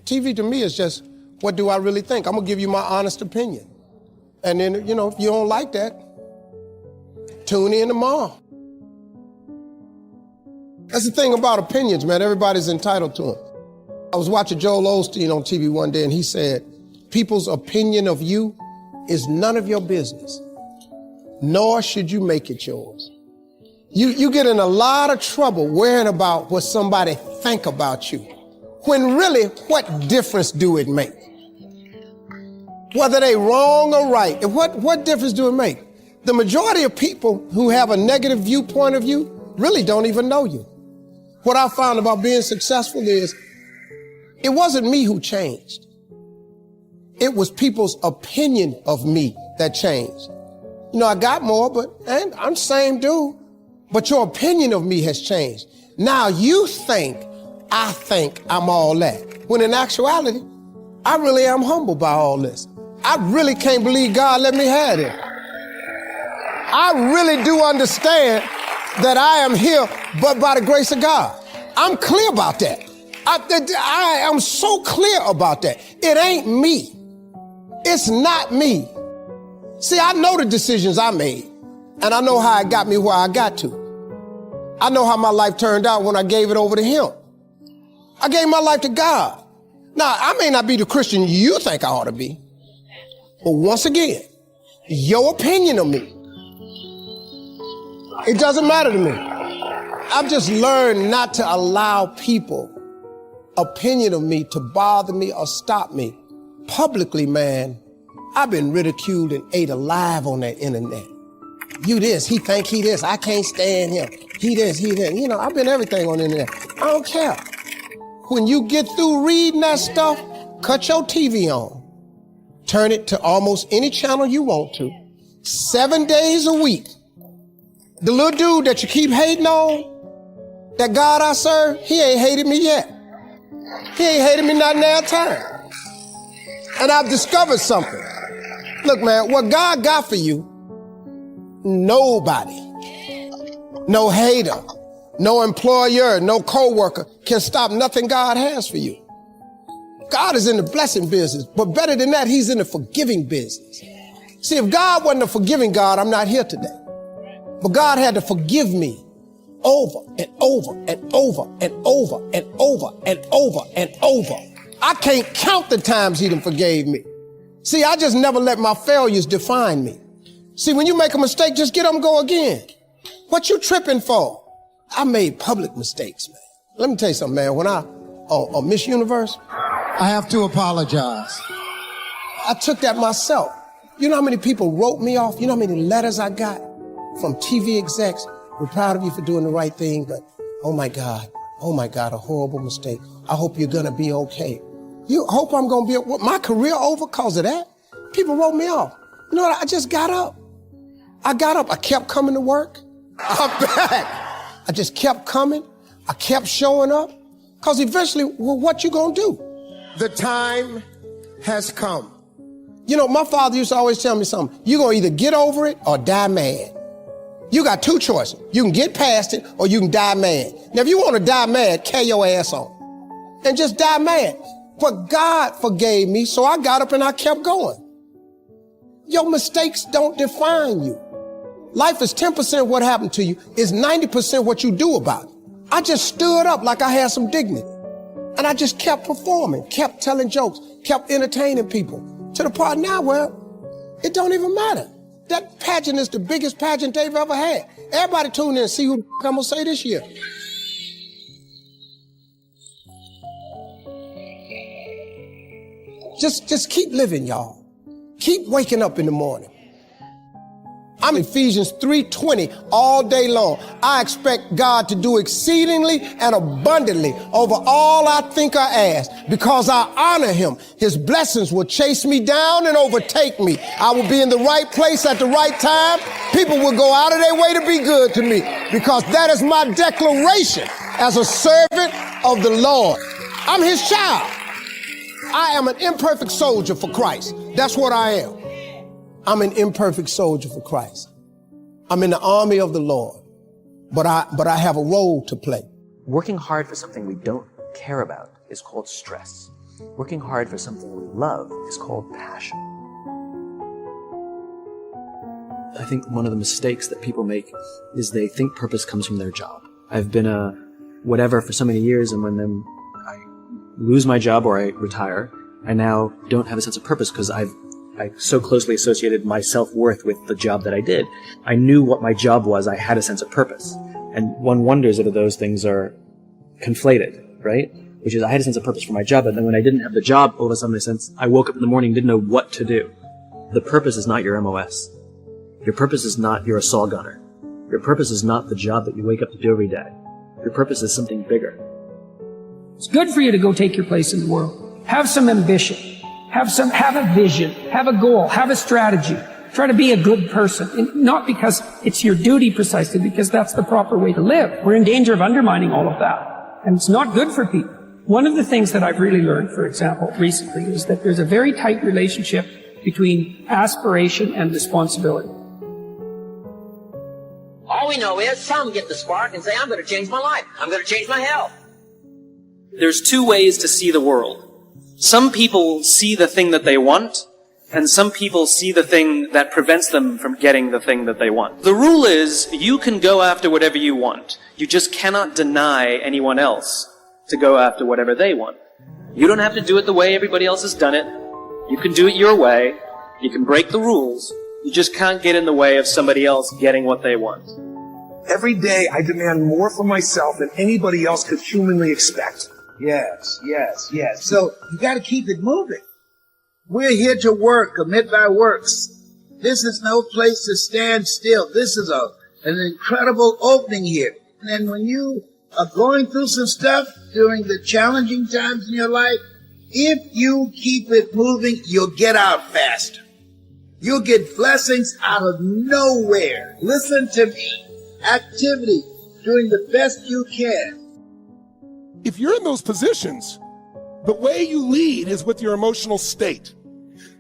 TV to me is just, what do I really think? I'm gonna give you my honest opinion. And then, you know, if you don't like that, tune in tomorrow. That's the thing about opinions, man. Everybody's entitled to them. I was watching Joel Osteen on TV one day, and he said, people's opinion of you is none of your business, nor should you make it yours. You get in a lot of trouble worrying about what somebody think about you, when really, what difference do it make? Whether they wrong or right, what difference do it make? The majority of people who have a negative viewpoint of you really don't even know you. What I found about being successful is, it wasn't me who changed. It was people's opinion of me that changed. You know, I got more, and I'm the same dude, but your opinion of me has changed. Now you think I'm all that. When in actuality, I really am humbled by all this. I really can't believe God let me have it. I really do understand that I am here but by the grace of God. I'm clear about that. I am so clear about that. It ain't me. It's not me. See, I know the decisions I made, and I know how it got me where I got to. I know how my life turned out when I gave it over to Him. I gave my life to God. Now, I may not be the Christian you think I ought to be, but once again, your opinion of me, it doesn't matter to me. I've just learned not to allow people opinion of me to bother me or stop me. Publicly, man, I've been ridiculed and ate alive on that internet. You this, he think he this, I can't stand him. He this, he that. You know, I've been everything on the internet. I don't care. When you get through reading that stuff, cut your TV on. Turn it to almost any channel you want to. 7 days a week. The little dude that you keep hating on, that God I serve, he ain't hated me yet. He ain't hated me not now time. And I've discovered something. Look, man, what God got for you, nobody, no hater, no employer, no coworker can stop nothing God has for you. God is in the blessing business, but better than that, He's in the forgiving business. See, if God wasn't a forgiving God, I'm not here today. But God had to forgive me over and over and over and over and over and over and over. I can't count the times He done forgave me. See, I just never let my failures define me. See, when you make a mistake, just get up and go again. What you tripping for? I made public mistakes, man. Let me tell you something, man. When on Miss Universe, I have to apologize. I took that myself. You know how many people wrote me off? You know how many letters I got from TV execs? We're proud of you for doing the right thing, but oh my God, a horrible mistake. I hope you're gonna be okay. You hope I'm gonna be, my career over because of that? People wrote me off. You know what, I just got up. I kept coming to work. I'm back. I just kept coming. I kept showing up. Because eventually, well, what you gonna do? The time has come. You know, my father used to always tell me something. You're gonna either get over it or die mad. You got two choices. You can get past it or you can die mad. Now, if you want to die mad, carry your ass on and just die mad. But God forgave me, so I got up and I kept going. Your mistakes don't define you. Life is 10% what happened to you, is 90% what you do about it. I just stood up like I had some dignity. And I just kept performing, kept telling jokes, kept entertaining people to the part now where it don't even matter. That pageant is the biggest pageant they've ever had. Everybody tune in and see who the I'm gonna say this year. Just keep living, y'all. Keep waking up in the morning. I'm Ephesians 3:20 all day long. I expect God to do exceedingly and abundantly over all I think or ask. Because I honor Him, His blessings will chase me down and overtake me. I will be in the right place at the right time. People will go out of their way to be good to me, because that is my declaration as a servant of the Lord. I'm His child. I am an imperfect soldier for Christ. That's what I am. I'm an imperfect soldier for Christ. I'm in the army of the Lord, but I have a role to play. Working hard for something we don't care about is called stress. Working hard for something we love is called passion. I think one of the mistakes that people make is they think purpose comes from their job. I've been a whatever for so many years, and when I lose my job or I retire, I now don't have a sense of purpose because I so closely associated my self-worth with the job that I did. I knew what my job was. I had a sense of purpose. And one wonders if those things are conflated, right? Which is I had a sense of purpose for my job, but then when I didn't have the job, all of a sudden I woke up in the morning and didn't know what to do. The purpose is not your MOS. Your purpose is not you're a saw gunner. Your purpose is not the job that you wake up to do every day. Your purpose is something bigger. It's good for you to go take your place in the world. Have some ambition. Have a vision. Have a goal. Have a strategy. Try to be a good person. And not because it's your duty precisely, because that's the proper way to live. We're in danger of undermining all of that. And it's not good for people. One of the things that I've really learned, for example, recently, is that there's a very tight relationship between aspiration and responsibility. All we know is some get the spark and say, I'm going to change my life. I'm going to change my health. There's two ways to see the world. Some people see the thing that they want, and some people see the thing that prevents them from getting the thing that they want. The rule is, you can go after whatever you want. You just cannot deny anyone else to go after whatever they want. You don't have to do it the way everybody else has done it. You can do it your way. You can break the rules. You just can't get in the way of somebody else getting what they want. Every day I demand more from myself than anybody else could humanly expect. Yes. So you got to keep it moving. We're here to work, commit thy works. This is no place to stand still. This is an incredible opening here. And when you are going through some stuff during the challenging times in your life, if you keep it moving, you'll get out faster. You'll get blessings out of nowhere. Listen to me. Activity, doing the best you can. If you're in those positions, the way you lead is with your emotional state.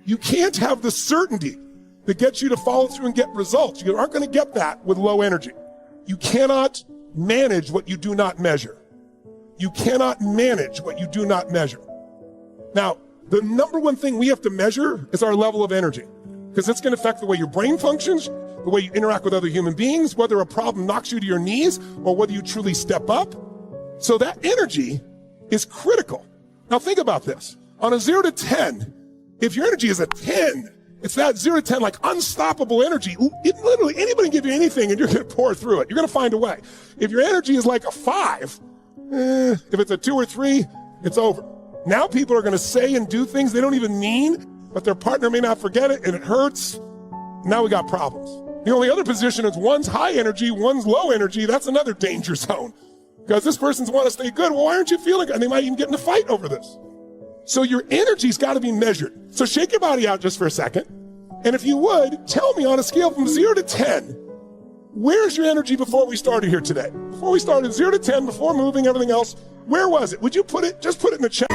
You can't have the certainty that gets you to follow through and get results. You aren't going to get that with low energy. You cannot manage what you do not measure. You cannot manage what you do not measure. Now, the number one thing we have to measure is our level of energy, because it's going to affect the way your brain functions, the way you interact with other human beings, whether a problem knocks you to your knees or whether you truly step up. So that energy is critical. Now think about this. On a 0 to 10, if your energy is a 10, it's that 0 to 10, like unstoppable energy. Literally, anybody can give you anything and you're going to pour through it. You're going to find a way. If your energy is like a 5, if it's a 2 or 3, it's over. Now people are going to say and do things they don't even mean, but their partner may not forget it and it hurts. Now we got problems. The only other position is one's high energy, one's low energy. That's another danger zone. Because this person's want to stay good. Well, why aren't you feeling good? And they might even get in a fight over this. So your energy's got to be measured. So shake your body out just for a second. And if you would, tell me on a scale from 0 to 10, where's your energy before we started here today? Before we started, 0 to 10, before moving, everything else, where was it? Would you just put it in the chat?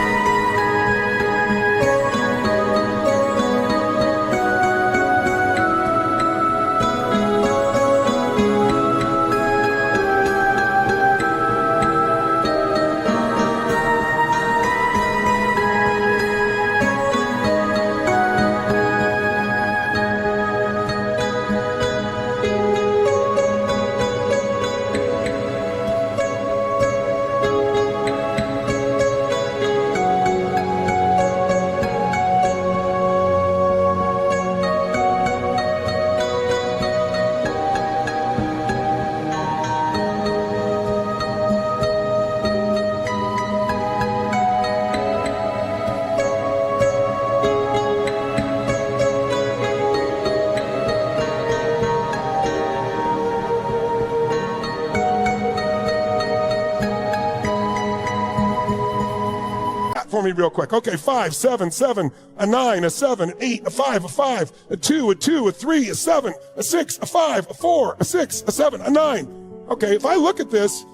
5, 7, 7, a 9, a 7, an 8, a 5, a 5, a 2, a 2, a 3, a 7, a 6, a 5, a 4, a 6, a 7, a 9. Okay, if I look at this,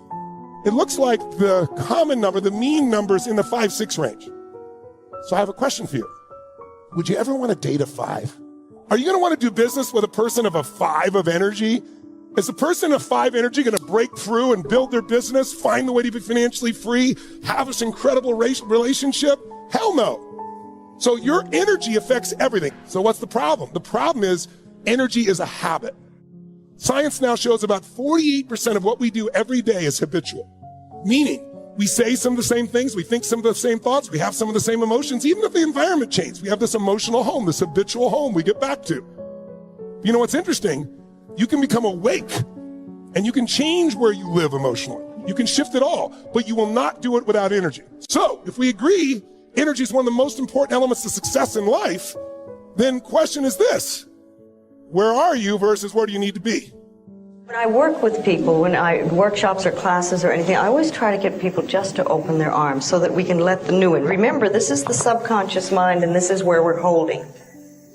it looks like the common number, the mean number's in the 5, 6 range. So I have a question for you. Would you ever want to date a 5? Are you going to want to do business with a person of a 5 of energy? Is the person of 5 energy going to break through and build their business, find the way to be financially free, have this incredible relationship? Hell no. So your energy affects everything. So what's the problem? The problem is energy is a habit. Science now shows about 48% of what we do every day is habitual. Meaning, we say some of the same things, we think some of the same thoughts, we have some of the same emotions, even if the environment changes. We have this emotional home, this habitual home we get back to. You know what's interesting? You can become awake and you can change where you live emotionally. You can shift it all, but you will not do it without energy. So, if we agree energy is one of the most important elements to success in life, then question is this: where are you versus where do you need to be? When I work with people, when I workshops or classes or anything, I always try to get people just to open their arms so that we can let the new in. Remember, this is the subconscious mind and this is where we're holding.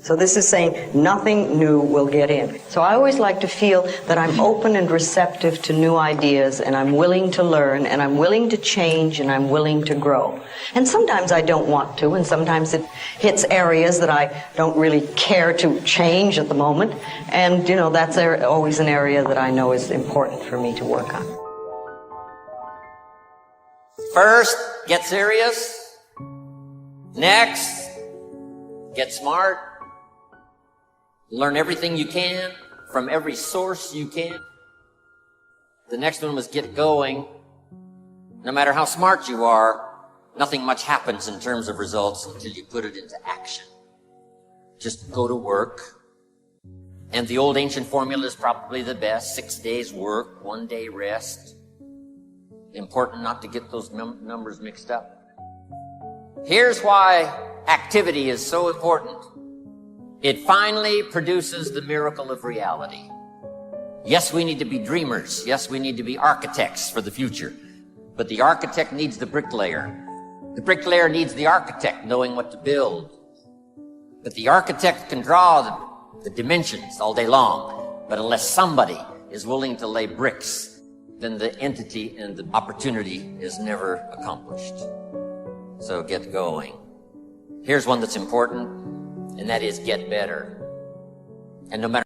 So this is saying nothing new will get in. So I always like to feel that I'm open and receptive to new ideas, and I'm willing to learn, and I'm willing to change, and I'm willing to grow. And sometimes I don't want to, and sometimes it hits areas that I don't really care to change at the moment. And, you know, that's always an area that I know is important for me to work on. First, get serious. Next, get smart. Learn everything you can from every source you can. The next one was get going. No matter how smart you are, nothing much happens in terms of results until you put it into action. Just go to work. And the old ancient formula is probably the best. 6 days work, 1 day rest. Important not to get those numbers mixed up. Here's why activity is so important. It finally produces the miracle of reality. Yes, we need to be dreamers. Yes, we need to be architects for the future. But the architect needs the bricklayer. The bricklayer needs the architect knowing what to build. But the architect can draw the dimensions all day long. But unless somebody is willing to lay bricks, then the entity and the opportunity is never accomplished. So get going. Here's one that's important, and that is get better. And no matter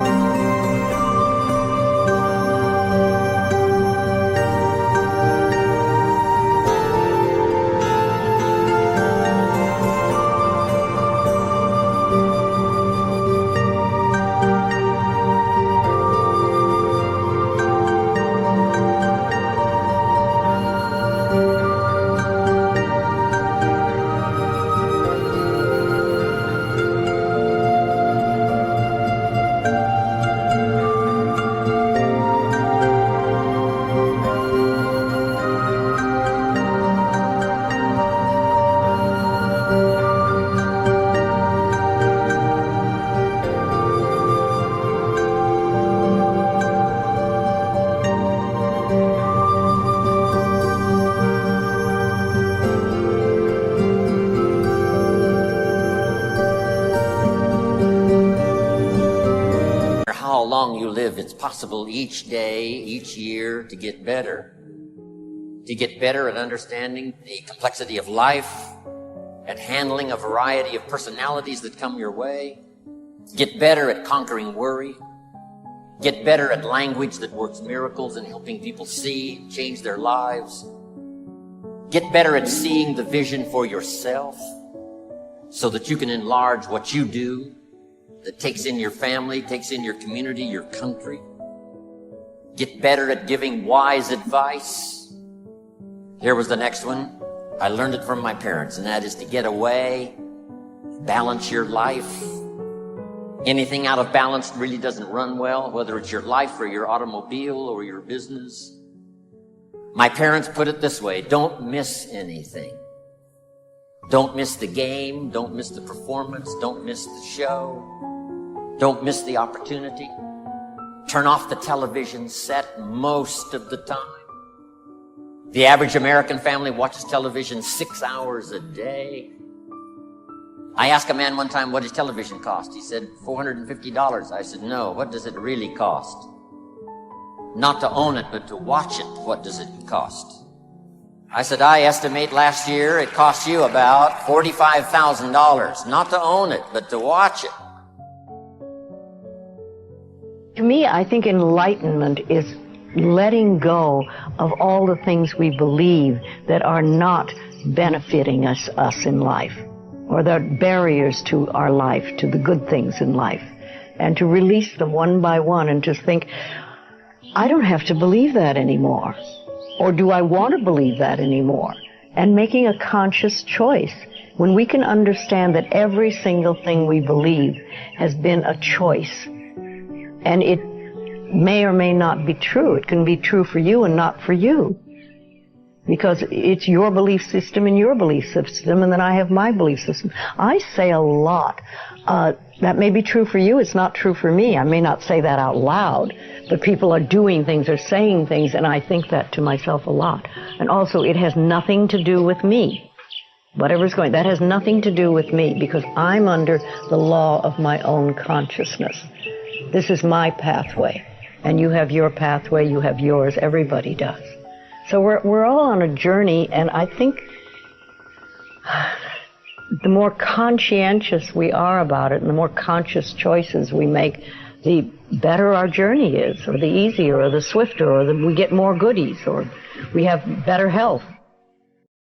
how long you live, it's possible each day, each year to get better. To get better at understanding the complexity of life, at handling a variety of personalities that come your way. Get better at conquering worry. Get better at language that works miracles and helping people see, change their lives. Get better at seeing the vision for yourself so that you can enlarge what you do, that takes in your family, takes in your community, your country. Get better at giving wise advice. Here was the next one. I learned it from my parents, and that is to get away, balance your life. Anything out of balance really doesn't run well, whether it's your life or your automobile or your business. My parents put it this way: don't miss anything. Don't miss the game, don't miss the performance, don't miss the show, don't miss the opportunity. Turn off the television set most of the time. The average American family watches television 6 hours a day. I asked a man one time, what does television cost? He said, $450. I said, no, what does it really cost? Not to own it, but to watch it, what does it cost? I said, I estimate last year it cost you about $45,000, not to own it, but to watch it. To me, I think enlightenment is letting go of all the things we believe that are not benefiting us in life, or the barriers to our life, to the good things in life, and to release them one by one and just think, I don't have to believe that anymore. Or do I want to believe that anymore? And making a conscious choice. When we can understand that every single thing we believe has been a choice, and it may or may not be true. It can be true for you and not for you, because it's your belief system and your belief system, and then I have my belief system. I say a lot, that may be true for you, it's not true for me. I may not say that out loud, but people are doing things or saying things, and I think that to myself a lot. And also, it has nothing to do with me. Whatever's going, that has nothing to do with me, because I'm under the law of my own consciousness. This is my pathway, and you have your pathway, you have yours, everybody does. So we're all on a journey, and I think the more conscientious we are about it, and the more conscious choices we make, the better our journey is, or the easier, or the swifter, or we get more goodies, or we have better health.